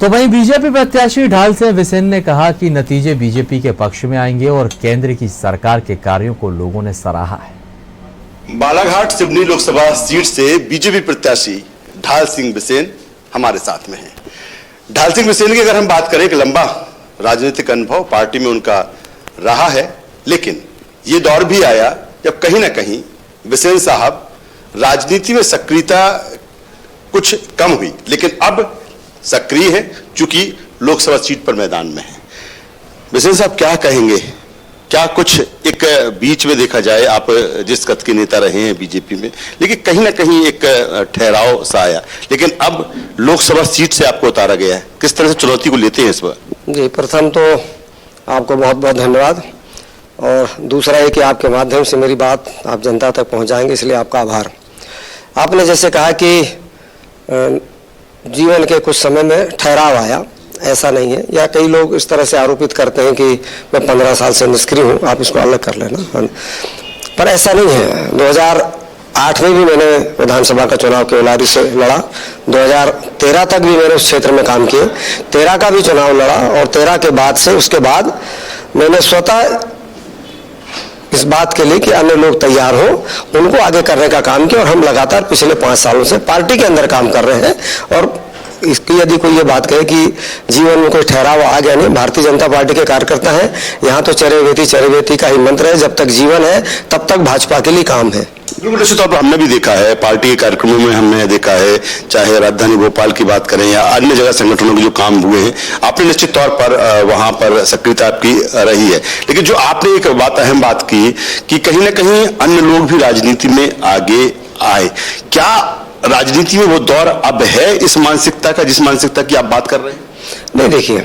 तो वहीं बीजेपी प्रत्याशी ढाल सिंह बिसेन ने कहा कि नतीजे बीजेपी के पक्ष में आएंगे और केंद्र की सरकार के कार्यों को लोगों ने सराहा है। बालाघाट सिवनी लोकसभा सीट से बीजेपी प्रत्याशी ढाल सिंह बिसेन हमारे साथ में हैं। ढाल सिंह बिसेन की अगर हम बात करें, एक लंबा राजनीतिक अनुभव पार्टी में उनका रहा है, लेकिन ये दौर भी आया जब कहीं ना कहीं बिसेन साहब राजनीति में सक्रियता कुछ कम हुई, लेकिन अब सक्रिय है चूंकि लोकसभा सीट पर मैदान में है। बिसेन साहब क्या कहेंगे, क्या कुछ एक बीच में देखा जाए, आप जिस कद के नेता रहे हैं बीजेपी में, लेकिन कहीं ना कहीं एक ठहराव सा आया, लेकिन अब लोकसभा सीट से आपको उतारा गया है, किस तरह से चुनौती को लेते हैं इस बार? जी, प्रथम तो आपको बहुत बहुत धन्यवाद, और दूसरा है कि आपके माध्यम से मेरी बात आप जनता तक पहुंचाएंगे, इसलिए आपका आभार। आपने जैसे कहा कि जीवन के कुछ समय में ठहराव आया, ऐसा नहीं है, या कई लोग इस तरह से आरोपित करते हैं कि मैं 15 साल से निष्क्रिय हूँ, आप इसको अलग कर लेना, पर ऐसा नहीं है। 2008 में भी मैंने विधानसभा का चुनाव केवलारी से लड़ा, 2013 तक भी मैंने उस क्षेत्र में काम किए, 13 का भी चुनाव लड़ा, और 13 के बाद से उसके बाद मैंने स्वतः इस बात के लिए कि अन्य लोग तैयार हो, उनको आगे करने का काम किया, और हम लगातार पिछले 5 सालों से पार्टी के अंदर काम कर रहे हैं। और इसकी यदि कोई ये बात कहे कि जीवन में कोई ठहराव आ गया, नहीं, भारतीय जनता पार्टी के कार्यकर्ता हैं, यहाँ तो चरेवेती का ही मंत्र है, जब तक जीवन है तब तक भाजपा के लिए काम है। बिल्कुल, निश्चित तौर पर हमने भी देखा है, पार्टी के कार्यक्रमों में हमने देखा है, चाहे राजधानी भोपाल की बात करें या अन्य जगह संगठनों के जो काम हुए हैं, आपने निश्चित तौर पर वहां पर सक्रियता आपकी रही है। लेकिन जो आपने एक बात अहम बात की कि कहीं ना कहीं अन्य लोग भी राजनीति में आगे आए, क्या राजनीति में वो दौर अब है इस मानसिकता का, जिस मानसिकता की आप बात कर रहे हैं? नहीं, देखिए,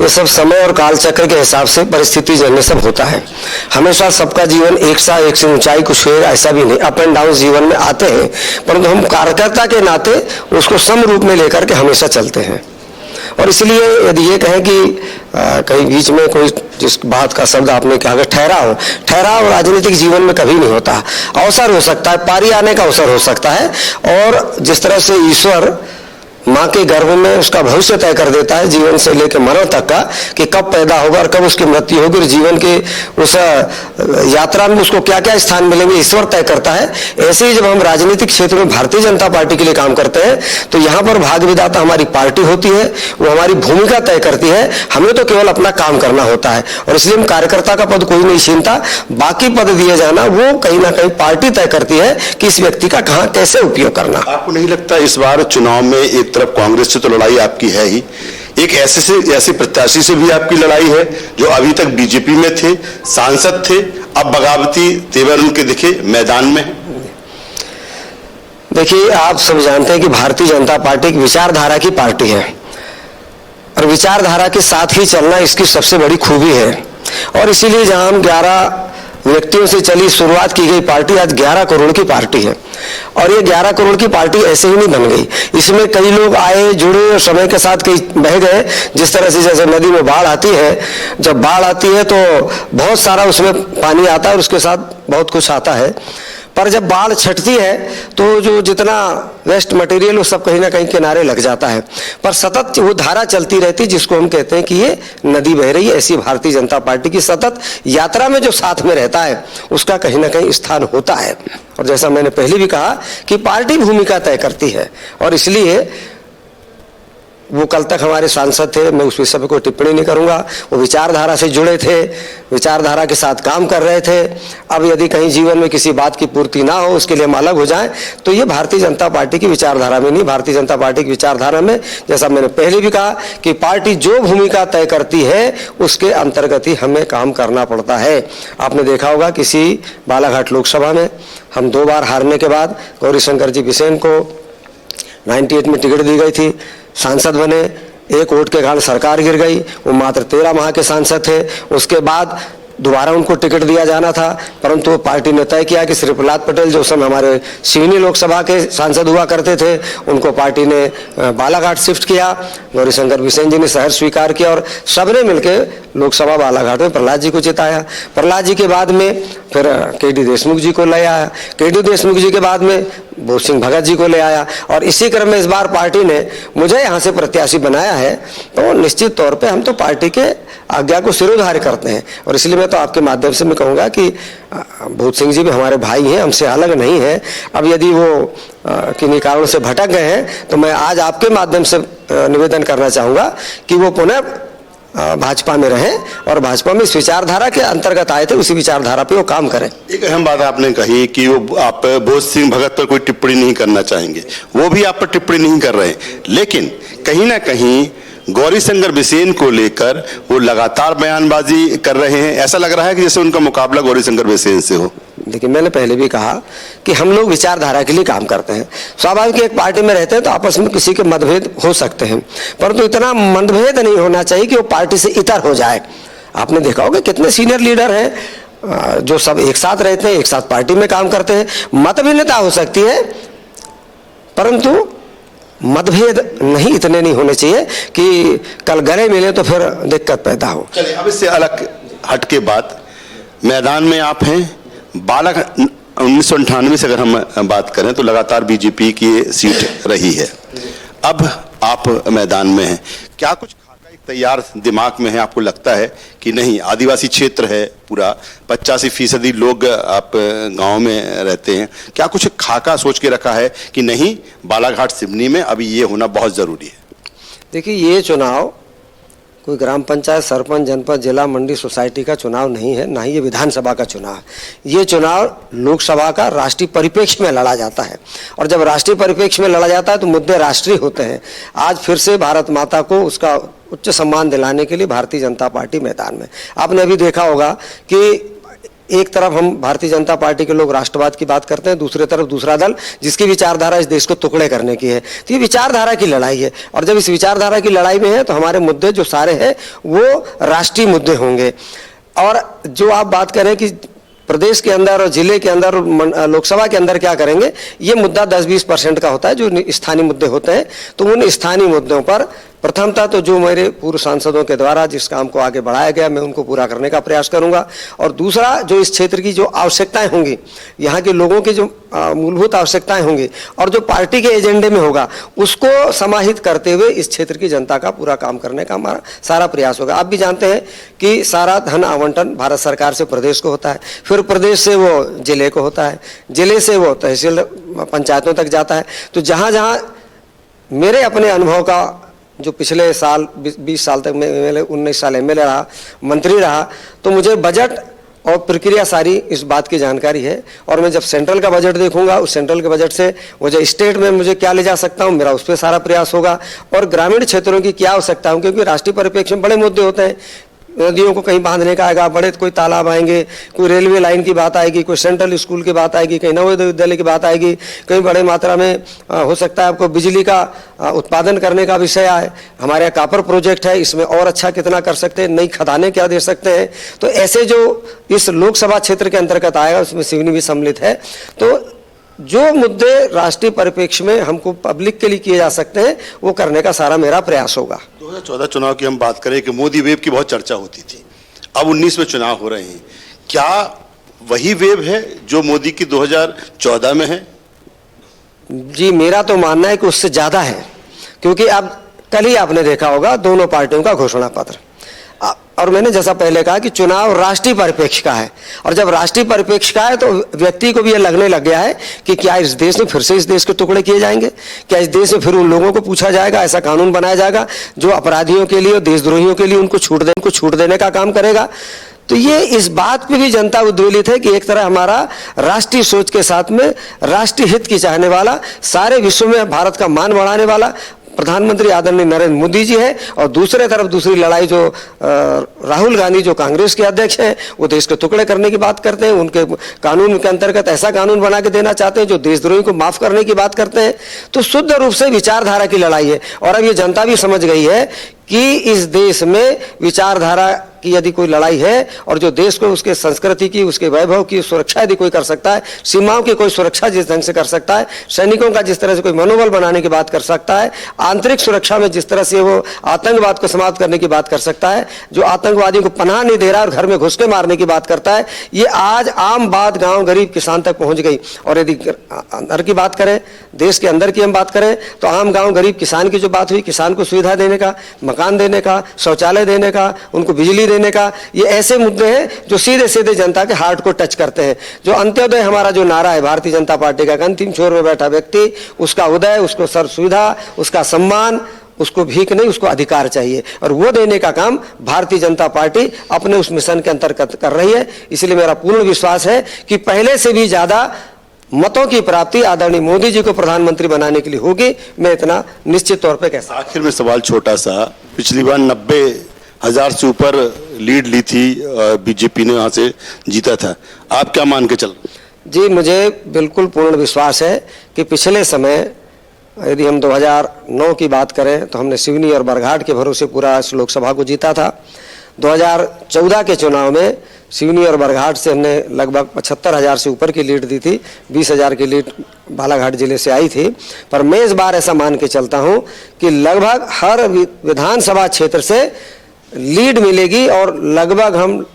ये सब समय और काल चक्र के हिसाब से परिस्थिति जन्य सब होता है। हमेशा सबका जीवन एक से ऊंचाई कुछ है ऐसा भी नहीं, अप एंड डाउन जीवन में आते हैं, परंतु हम कार्यकर्ता के नाते उसको सम रूप में लेकर के हमेशा चलते हैं। और इसलिए यदि ये कहें कि कहीं बीच में कोई जिस बात का शब्द आपने कहा कि ठहराव राजनीतिक जीवन में कभी नहीं होता। अवसर हो सकता है, पारी आने का अवसर हो सकता है, और जिस तरह से ईश्वर माँ के गर्भ में उसका भविष्य तय कर देता है, जीवन से लेकर मरण तक का, कि कब पैदा होगा और कब उसकी मृत्यु होगी, और जीवन के उस यात्रा में उसको क्या क्या स्थान मिलेंगे, ईश्वर तय करता है। ऐसे ही जब हम राजनीतिक क्षेत्र में भारतीय जनता पार्टी के लिए काम करते हैं, तो यहाँ पर भाग्य विधाता हमारी पार्टी होती है, वो हमारी भूमिका तय करती है, हमें तो केवल अपना काम करना होता है। और इसलिए हम कार्यकर्ता का पद कोई नहीं छीनता, बाकी पद दिए जाना वो कहीं ना कहीं पार्टी तय करती है कि इस व्यक्ति का कहाँ कैसे उपयोग करना। आपको नहीं लगता इस बार चुनाव में एक तरफ कांग्रेस से तो लड़ाई आपकी है ही, एक ऐसे प्रत्याशी से भी आपकी लड़ाई है जो अभी तक बीजेपी में थे, सांसद थे, अब बगावती तेवर उनके दिखे मैदान में? देखिए, आप सब जानते हैं कि भारतीय जनता पार्टी एक विचारधारा की पार्टी है, और विचारधारा के साथ ही चलना इसकी सबसे बड़ी खूबी है। और इसीलिए जहां हम 11 व्यक्तियों से चली शुरुआत की गई पार्टी आज 11 करोड़ की पार्टी है। और ये 11 करोड़ की पार्टी ऐसे ही नहीं बन गई, इसमें कई लोग आए, जुड़े, और समय के साथ कई बह गए। जिस तरह से जैसे नदी में बाढ़ आती है, जब बाढ़ आती है तो बहुत सारा उसमें पानी आता है और उसके साथ बहुत कुछ आता है, पर जब बाढ़ छटती है तो जो जितना वेस्ट मटेरियल वो सब कहीं ना कहीं किनारे लग जाता है, पर सतत वो धारा चलती रहती, जिसको हम कहते हैं कि ये नदी बह रही है। ऐसी भारतीय जनता पार्टी की सतत यात्रा में जो साथ में रहता है उसका कहीं ना कहीं स्थान होता है। और जैसा मैंने पहले भी कहा कि पार्टी भूमिका तय करती है, और इसलिए वो कल तक हमारे सांसद थे, मैं उस विषय पर कोई टिप्पणी नहीं करूंगा, वो विचारधारा से जुड़े थे, विचारधारा के साथ काम कर रहे थे। अब यदि कहीं जीवन में किसी बात की पूर्ति ना हो, उसके लिए हम अलग हो जाएं, तो ये भारतीय जनता पार्टी की विचारधारा में नहीं। भारतीय जनता पार्टी की विचारधारा में, जैसा मैंने पहले भी कहा, कि पार्टी जो भूमिका तय करती है उसके अंतर्गत ही हमें काम करना पड़ता है। आपने देखा होगा किसी बालाघाट लोकसभा में हम 2 बार हारने के बाद गौरीशंकर जी बिसेन को 98 में टिकट दी गई थी, सांसद बने, 1 वोट के कारण सरकार गिर गई, वो मात्र 13 माह के सांसद थे। उसके बाद दोबारा उनको टिकट दिया जाना था, परंतु पार्टी ने तय किया कि श्री प्रहलाद पटेल जो समय हमारे सिवनी लोकसभा के सांसद हुआ करते थे, उनको पार्टी ने बालाघाट शिफ्ट किया। गौरीशंकर बिसेन जी ने शहर स्वीकार किया, और सबने मिलकर लोकसभा बालाघाट में प्रहलाद जी को जिताया। प्रहलाद जी के बाद में फिर के डी देशमुख जी को ले आया, के डी देशमुख जी के बाद में बोध सिंह भगत जी को ले आया और इसी क्रम में इस बार पार्टी ने मुझे यहाँ से प्रत्याशी बनाया है, तो निश्चित तौर पे हम तो पार्टी के आज्ञा को सिरोधार्य करते हैं। और इसलिए मैं तो आपके माध्यम से मैं कहूँगा कि बोध सिंह जी भी हमारे भाई हैं, हमसे अलग नहीं है। अब यदि वो किन्हीं कारणों से भटक गए हैं तो मैं आज आपके माध्यम से निवेदन करना चाहूँगा कि वो पुनः भाजपा में रहें और भाजपा में इस विचारधारा के अंतर्गत आए थे, उसी विचारधारा पे वो काम करें। एक अहम बात आपने कही कि वो आप बोध सिंह भगत पर कोई टिप्पणी नहीं करना चाहेंगे, वो भी आप पर टिप्पणी नहीं कर रहे हैं, लेकिन कहीं ना कहीं गौरीशंकर बिसेन को लेकर वो लगातार बयानबाजी कर रहे हैं। ऐसा लग रहा है कि जैसे उनका मुकाबला गौरीशंकर बिसेन से हो। देखिए, मैंने पहले भी कहा कि हम लोग विचारधारा के लिए काम करते हैं। स्वाभाविक एक पार्टी में रहते हैं तो आपस में किसी के मतभेद हो सकते हैं, परंतु इतना मतभेद नहीं होना चाहिए कि वो पार्टी से इतर हो जाए। आपने देखा होगा कितने सीनियर लीडर हैं जो सब एक साथ रहते हैं, एक साथ पार्टी में काम करते हैं। मतभिन्नता हो सकती है परंतु मतभेद इतने नहीं होने चाहिए कि कल गले मिले तो फिर दिक्कत पैदा हो। चलिए, अब इससे अलग हट के बात, मैदान में आप हैं, 1998 से अगर हम बात करें तो लगातार बीजेपी की सीट रही है, अब आप मैदान में हैं, क्या कुछ खाका एक तैयार दिमाग में है? आपको लगता है कि नहीं, आदिवासी क्षेत्र है पूरा, 85% लोग आप गांव में रहते हैं, क्या कुछ खाका सोच के रखा है कि नहीं, बालाघाट सिवनी में अभी ये होना बहुत जरूरी है? देखिए, ये चुनाव कोई ग्राम पंचायत, सरपंच, जनपद, जिला, मंडी, सोसाइटी का चुनाव नहीं है, ना ही ये विधानसभा का चुनाव है। ये चुनाव लोकसभा का राष्ट्रीय परिप्रेक्ष्य में लड़ा जाता है और जब राष्ट्रीय परिप्रेक्ष्य में लड़ा जाता है तो मुद्दे राष्ट्रीय होते हैं। आज फिर से भारत माता को उसका उच्च सम्मान दिलाने के लिए भारतीय जनता पार्टी मैदान में। आपने अभी देखा होगा कि एक तरफ हम भारतीय जनता पार्टी के लोग राष्ट्रवाद की बात करते हैं, दूसरी तरफ दूसरा दल जिसकी विचारधारा इस देश को टुकड़े करने की है। तो ये विचारधारा की लड़ाई है और जब इस विचारधारा की लड़ाई में है तो हमारे मुद्दे जो सारे हैं वो राष्ट्रीय मुद्दे होंगे। और जो आप बात करें कि प्रदेश के अंदर और जिले के अंदर और लोकसभा के अंदर क्या करेंगे, ये मुद्दा 10-20% का होता है जो स्थानीय मुद्दे होते हैं। तो उन स्थानीय मुद्दों पर प्रथमतः तो जो मेरे पूर्व सांसदों के द्वारा जिस काम को आगे बढ़ाया गया मैं उनको पूरा करने का प्रयास करूंगा और दूसरा जो इस क्षेत्र की जो आवश्यकताएं होंगी, यहाँ के लोगों की जो मूलभूत आवश्यकताएं होंगी और जो पार्टी के एजेंडे में होगा उसको समाहित करते हुए इस क्षेत्र की जनता का पूरा काम करने का हमारा सारा प्रयास होगा। आप भी जानते हैं कि सारा धन आवंटन भारत सरकार से प्रदेश को होता है, फिर प्रदेश से वो जिले को होता है, जिले से वो तहसील पंचायतों तक जाता है। तो जहाँ जहाँ मेरे अपने अनुभव का जो पिछले साल 20 साल तक मैं एमएलए, 19 साल एमएलए रहा, मंत्री रहा, तो मुझे बजट और प्रक्रिया सारी इस बात की जानकारी है। और मैं जब सेंट्रल का बजट देखूंगा, उस सेंट्रल के बजट से वो जो स्टेट में मुझे क्या ले जा सकता हूँ, मेरा उस पर सारा प्रयास होगा। और ग्रामीण क्षेत्रों की क्या आवश्यकता है, क्योंकि राष्ट्रीय परिप्रेक्ष्य में बड़े मुद्दे होते हैं, नदियों को कहीं बांधने का आएगा, बड़े कोई तालाब आएंगे, कोई रेलवे लाइन की बात आएगी, कोई सेंट्रल स्कूल की बात आएगी, कहीं नवोदय विद्यालय की बात आएगी, कहीं बड़े मात्रा में हो सकता है आपको बिजली का उत्पादन करने का विषय आए। हमारे यहाँ कापर प्रोजेक्ट है, इसमें और अच्छा कितना कर सकते हैं, नई खदानें क्या दे सकते हैं। तो ऐसे जो इस लोकसभा क्षेत्र के अंतर्गत आएगा उसमें सिवनी भी सम्मिलित है। तो जो मुद्दे राष्ट्रीय परिप्रेक्ष्य में हमको पब्लिक के लिए किए जा सकते हैं वो करने का सारा मेरा प्रयास होगा। 2014 चुनाव की हम बात करें कि मोदी वेव की बहुत चर्चा होती थी, अब 19 में चुनाव हो रहे हैं, क्या वही वेव है जो मोदी की 2014 में है? जी, मेरा तो मानना है कि उससे ज्यादा है, क्योंकि अब कल ही आपने देखा होगा दोनों पार्टियों का घोषणा पत्र, और मैंने जैसा पहले कहा कि चुनाव राष्ट्रीय परिप्रेक्ष्य का है और जब राष्ट्रीय परिप्रेक्ष्य का है तो व्यक्ति को भी ये लगने लग गया है कि क्या इस देश में फिर से इस देश के टुकड़े किए जाएंगे, क्या इस देश में फिर उन लोगों को पूछा जाएगा, ऐसा कानून बनाया जाएगा जो अपराधियों के लिए, देशद्रोहियों के लिए उनको छूट देने का काम करेगा। तो ये इस बात पे भी जनता उद्वेलित है कि एक तरह हमारा राष्ट्रीय सोच के साथ में राष्ट्रीय हित की चाहने वाला, सारे विश्व में भारत का मान बढ़ाने वाला प्रधानमंत्री आदरणीय नरेंद्र मोदी जी है और दूसरे तरफ दूसरी लड़ाई जो राहुल गांधी जो कांग्रेस के अध्यक्ष हैं वो देश के टुकड़े करने की बात करते हैं, उनके कानून के अंतर्गत ऐसा कानून बना के देना चाहते हैं जो देशद्रोही को माफ करने की बात करते हैं। तो शुद्ध रूप से विचारधारा की लड़ाई है और अब ये जनता भी समझ गई है कि इस देश में विचारधारा की यदि कोई लड़ाई है और जो देश को उसके संस्कृति की, उसके वैभव की सुरक्षा यदि कोई कर सकता है, सीमाओं की कोई सुरक्षा जिस ढंग से कर सकता है, सैनिकों का जिस तरह से कोई मनोबल बनाने की बात कर सकता है, आंतरिक सुरक्षा में जिस तरह से वो आतंकवाद को समाप्त करने की बात कर सकता है, जो आतंकवादियों को पनाह नहीं दे रहा और घर में घुस के मारने की बात करता है, ये आज आम बात गांव गरीब किसान तक पहुंच गई। और यदि अंदर की बात करें, देश के अंदर की हम बात करें, तो आम गांव गरीब किसान की जो बात हुई, किसान को सुविधा देने का, मकान देने का, शौचालय देने का, उनको बिजली देने का, ये ऐसे मुद्दे हैं जो सीधे सीधे जनता के हार्ट को टच करते हैं। जो अंत्योदय हमारा जो नारा है भारतीय जनता पार्टी का, अंतिम छोर में बैठा व्यक्ति, उसका उदय, उसको सर्व सुविधा, उसका सम्मान, उसको भीख नहीं, उसको अधिकार चाहिए, और वो देने का काम भारतीय जनता पार्टी अपने उस मिशन के अंतर्गत कर रही है। इसलिए मेरा पूर्ण विश्वास है कि पहले से भी ज्यादा मतों की प्राप्ति आदरणीय मोदी जी को प्रधानमंत्री बनाने के लिए होगी, मैं इतना निश्चित तौर पे कह सकता हूं। आखिर में सवाल छोटा सा, पिछली बार 90,000 से ऊपर लीड ली थी, बीजेपी ने वहां से जीता था, आप क्या मान के चल? जी, मुझे बिल्कुल पूर्ण विश्वास है कि पिछले समय यदि हम 2009 की बात करें तो हमने सिवनी और बरघाट के भरोसे पूरा इस लोकसभा को जीता था। 2014 के चुनाव में सिवनी और बरघाट से हमने लगभग 75,000 से ऊपर की लीड दी थी, 20,000 की लीड बालाघाट जिले से आई थी। पर मैं इस बार ऐसा मान के चलता हूं कि लगभग हर विधानसभा क्षेत्र से लीड मिलेगी और लगभग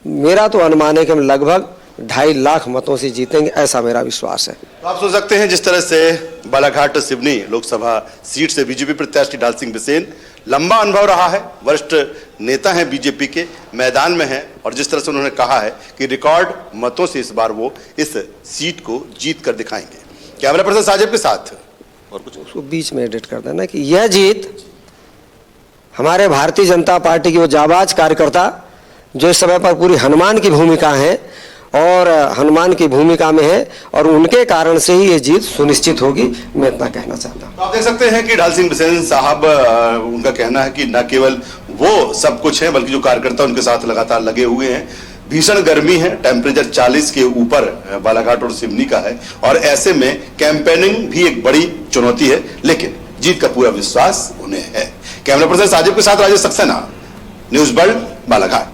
मेरा तो अनुमान है कि हम लगभग 2.5 लाख मतों से जीतेंगे, ऐसा मेरा विश्वास है। तो आप सोच सकते हैं जिस तरह से बालाघाट सिवनी लोकसभा सीट से बीजेपी प्रत्याशी ढाल सिंह बिसेन, लंबा अनुभव रहा है, वरिष्ठ नेता हैं बीजेपी के, मैदान में हैं, और जिस तरह से उन्होंने कहा है कि रिकॉर्ड मतों से इस बार वो इस सीट को जीत कर दिखाएंगे। कैमरा पर्सन साजिब के साथ और कुछ उसको बीच में एडिट कर देना कि यह जीत हमारे भारतीय जनता पार्टी के वो जाबाज कार्यकर्ता जो इस समय पर पूरी हनुमान की भूमिका है और हनुमान की भूमिका में है, और उनके कारण से ही ये जीत सुनिश्चित होगी, मैं इतना कहना चाहता हूँ। तो आप देख सकते हैं कि ढाल सिंह बिसेन साहब, उनका कहना है कि न केवल वो सब कुछ है बल्कि जो कार्यकर्ता उनके साथ लगातार लगे हुए हैं। भीषण गर्मी है, टेम्परेचर 40 के ऊपर बालाघाट और सिवनी का है, और ऐसे में कैंपेनिंग भी एक बड़ी चुनौती है, लेकिन जीत का पूरा विश्वास उन्हें है। कैमरा पर्सन साजिब के साथ राजेश सक्सेना, न्यूज वर्ल्ड, बालाघाट।